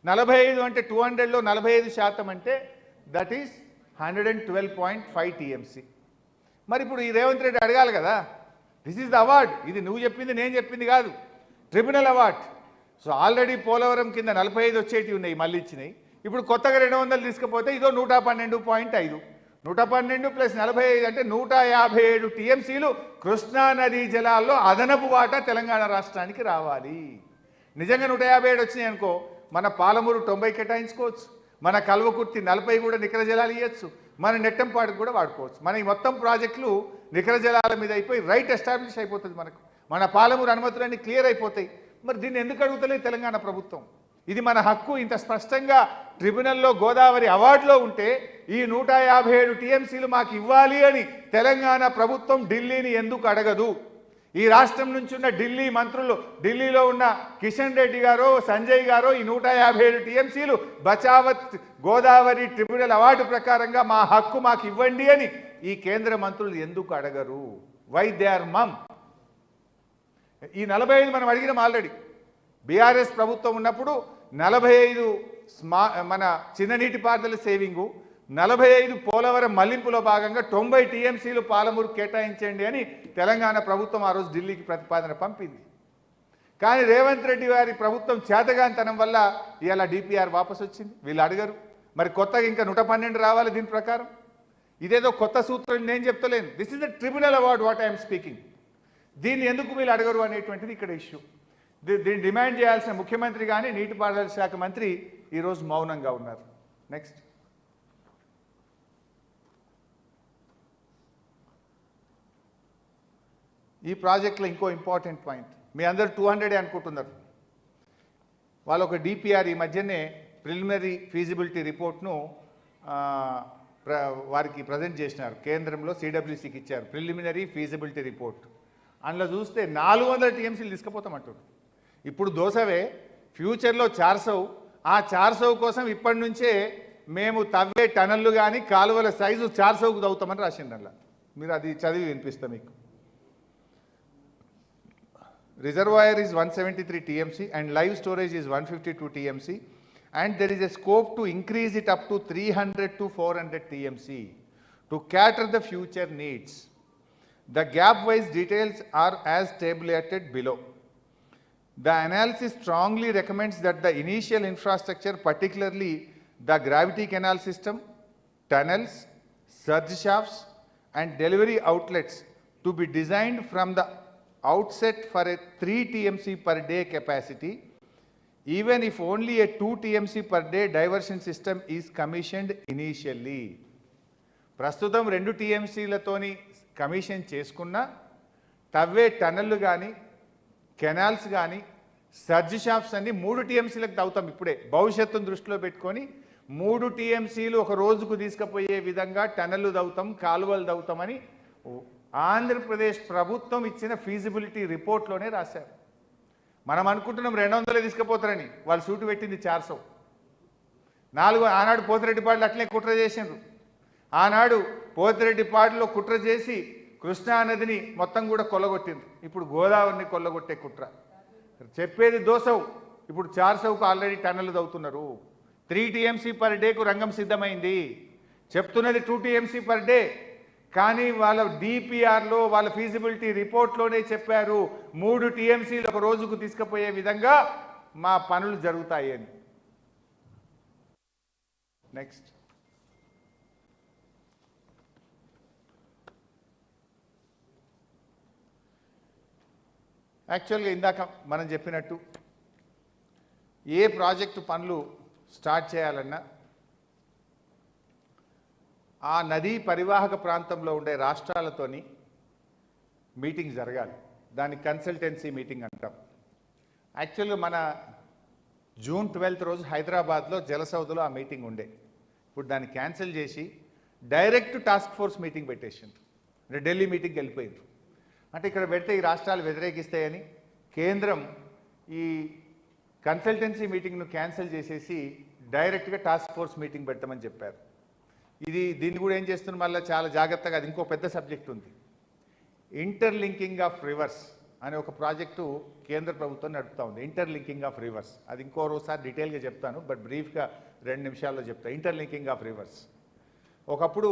45 అంటే 200లో 45% అంటే that is 112.5 TMC. మరి ఇప్పుడు ఈ రేవంత్ రెడ్డి అడగాలి కదా, దిస్ ఈజ్ ద అవార్డ్, ఇది నువ్వు చెప్పింది నేను చెప్పింది కాదు, tribunal award. So already Polavaram కింద 45 వచ్చేటివి ఉన్నాయి, మళ్ళీ ఇచ్చినాయి. ఇప్పుడు కొత్తగా 200 తీసుకపోతే ఇదో 112.5, 112 ప్లస్ 45 అంటే 157 టీఎంసీలు కృష్ణానదీ జలాల్లో అదనపు వాటా తెలంగాణ రాష్ట్రానికి రావాలి. నిజంగా 157 వచ్చినాయి అనుకో, మన పాలమూరు 90 కేటాయించుకోవచ్చు, మన కల్వకుర్తి 40 కూడా నికర జలాలు ఇవ్వచ్చు, మన నెట్టంపాడుకు కూడా వాడుకోవచ్చు. మన ఈ మొత్తం ప్రాజెక్టులు నికర జలాల మీద అయిపోయి రైట్ ఎస్టాబ్లిష్ అయిపోతుంది. మన పాలమూరు అనుమతులన్నీ క్లియర్ అయిపోతాయి. మరి దీన్ని ఎందుకు అడుగుతలేదు తెలంగాణ ప్రభుత్వం? ఇది మన హక్కు. ఇంత స్పష్టంగా ట్రిబ్యునల్లో గోదావరి అవార్డులో ఉంటే ఈ 157 టీఎంసీలు మాకు ఇవ్వాలి అని తెలంగాణ ప్రభుత్వం ఢిల్లీని ఎందుకు అడగదు? ఈ రాష్ట్రం నుంచి ఉన్న ఢిల్లీ మంత్రులు, ఢిల్లీలో ఉన్న కిషన్ రెడ్డి గారో సంజయ్ గారో ఈ 157 టీఎంసీలు బచావత్ గోదావరి ట్రిబ్యునల్ అవార్డు ప్రకారంగా మా హక్కు మాకు ఇవ్వండి అని ఈ కేంద్ర మంత్రులు ఎందుకు అడగరు? వై దే ఆర్ మమ్? ఈ 45 మనం అడిగినాం ఆల్రెడీ. బీఆర్ఎస్ ప్రభుత్వం ఉన్నప్పుడు 45 మన చిన్న నీటిపారుదల సేవింగు, 45 పోలవరం మళ్లింపులో భాగంగా 90 టీఎంసీలు పాలమూరు కేటాయించండి అని తెలంగాణ ప్రభుత్వం ఆ రోజు ఢిల్లీకి ప్రతిపాదన పంపింది. కానీ రేవంత్ రెడ్డి గారి ప్రభుత్వం చేతగానితనం వల్ల ఇవాళ డిపిఆర్ వాపసు వచ్చింది. వీళ్ళు అడగరు. మరి కొత్తగా ఇంకా 112 రావాలి దీని ప్రకారం. ఇదేదో కొత్త సూత్రం నేను చెప్తలేను. This is the tribunal award what I'm speaking. దీన్ని ఎందుకు వీళ్ళు అడగరు అనేటువంటిది ఇక్కడ ఇష్యూ. దీన్ని డిమాండ్ చేయాల్సిన ముఖ్యమంత్రి కానీ నీటిపారుదల శాఖ మంత్రి ఈరోజు మౌనంగా ఉన్నారు. నెక్స్ట్. ఈ ప్రాజెక్ట్లో ఇంకో ఇంపార్టెంట్ పాయింట్, మీ అందరూ 200 అనుకుంటున్నారు. వాళ్ళు ఒక డిపిఆర్ ఈ మధ్యనే ప్రిలిమినరీ ఫీజిబిలిటీ రిపోర్ట్ను వారికి ప్రజెంట్ చేసినారు. కేంద్రంలో సిడబ్ల్యూసికి ఇచ్చారు ప్రిలిమినరీ ఫీజిబిలిటీ రిపోర్ట్. అందులో చూస్తే 400 టీఎంసీలు తీసుకుపోతామంటారు. ఇప్పుడు దోసవే, ఫ్యూచర్లో 400. ఆ 400 కోసం ఇప్పటి నుంచే మేము తవ్వే టనళ్ళు కానీ కాలువల సైజు 400కు తవ్వుతామని రాసింది. అందులో మీరు అది చదివి వినిపిస్తాం మీకు. Reservoir is 173 TMC and live storage is 152 TMC and there is a scope to increase it up to 300 to 400 TMC to cater the future needs. The gap-wise details are as tabulated below. The analysis strongly recommends that the initial infrastructure, particularly the gravity canal system, tunnels, surge shafts and delivery outlets to be designed from the outset for a 3 TMC per day capacity, even if only a 2 TMC per day diversion system is commissioned initially. ప్రస్తుతం 2 టీఎంసీలతోని commission చేసుకున్న తవ్వే టన్నెళ్ళు కానీ canals కానీ surge shafts అన్ని 3 టీఎంసీలకు తవ్వుతాం. ఇప్పుడే భవిష్యత్తును దృష్టిలో పెట్టుకొని 3 టీఎంసీలు ఒక రోజుకు తీసుకుపోయే విధంగా టన్నెళ్ళు తవ్వుతాం, కాలువలు తవ్వుతామని ఆంధ్రప్రదేశ్ ప్రభుత్వం ఇచ్చిన ఫీజిబిలిటీ రిపోర్ట్లోనే రాశారు. మనం అనుకుంటున్నాం 200 తీసుకుపోతారని, వాళ్ళు సూటు పెట్టింది 400. ఆనాడు పోతిరెడ్డిపాడులో అట్లే కుట్ర చేసిండ్రు. ఆనాడు పోతిరెడ్డిపాడులో కుట్ర చేసి కృష్ణానదిని మొత్తం కూడా కొల్లగొట్టిండ్రు. ఇప్పుడు గోదావరిని కొల్లగొట్టే కుట్ర. చెప్పేది దోసవు. ఇప్పుడు 400కు ఆల్రెడీ టన్నులు తవ్వుతున్నారు. 3 టీఎంసీ పర్ డేకు రంగం సిద్ధమైంది. చెప్తున్నది 2 టీఎంసీ పర్ డే. కానీ వాళ్ళ డిపిఆర్లో వాళ్ళ ఫీజిబిలిటీ రిపోర్ట్లోనే చెప్పారు 3 టీఎంసీలు ఒక రోజుకు తీసుకుపోయే విధంగా మా పనులు జరుగుతాయి అని. నెక్స్ట్. యాక్చువల్గా ఇందాక మనం చెప్పినట్టు ఏ ప్రాజెక్టు పనులు స్టార్ట్ చేయాలన్నా ఆ నదీ పరివాహక ప్రాంతంలో ఉండే రాష్ట్రాలతోని మీటింగ్ జరగాలి. దాన్ని కన్సల్టెన్సీ మీటింగ్ అంటాం. యాక్చువల్గా మన జూన్ 12 రోజు హైదరాబాద్లో జలసౌధలో ఆ మీటింగ్ ఉండే. ఇప్పుడు దాన్ని క్యాన్సిల్ చేసి డైరెక్ట్ టాస్క్ ఫోర్స్ మీటింగ్ పెట్టేసింది. అంటే ఢిల్లీ మీటింగ్కి వెళ్ళిపోయింది. అంటే ఇక్కడ పెడితే ఈ రాష్ట్రాలు వ్యతిరేకిస్తాయని కేంద్రం ఈ కన్సల్టెన్సీ మీటింగ్ను క్యాన్సిల్ చేసేసి డైరెక్ట్గా టాస్క్ ఫోర్స్ మీటింగ్ పెట్టమని చెప్పారు. దీన్ని కూడా ఏం చేస్తున్నారు, మళ్ళీ చాలా జాగ్రత్తగా, అది ఇంకో పెద్ద సబ్జెక్ట్ ఉంది. Interlinking of reverse. అనే ఒక ప్రాజెక్టు కేంద్ర ప్రభుత్వం నడుపుతా ఉంది, ఇంటర్లింకింగ్ ఆఫ్ రివర్స్. అది ఇంకోసారి డీటెయిల్గా చెప్తాను, బట్ బ్రీఫ్గా 2 నిమిషాల్లో చెప్తాను. ఇంటర్లింకింగ్ ఆఫ్ రివర్స్ ఒకప్పుడు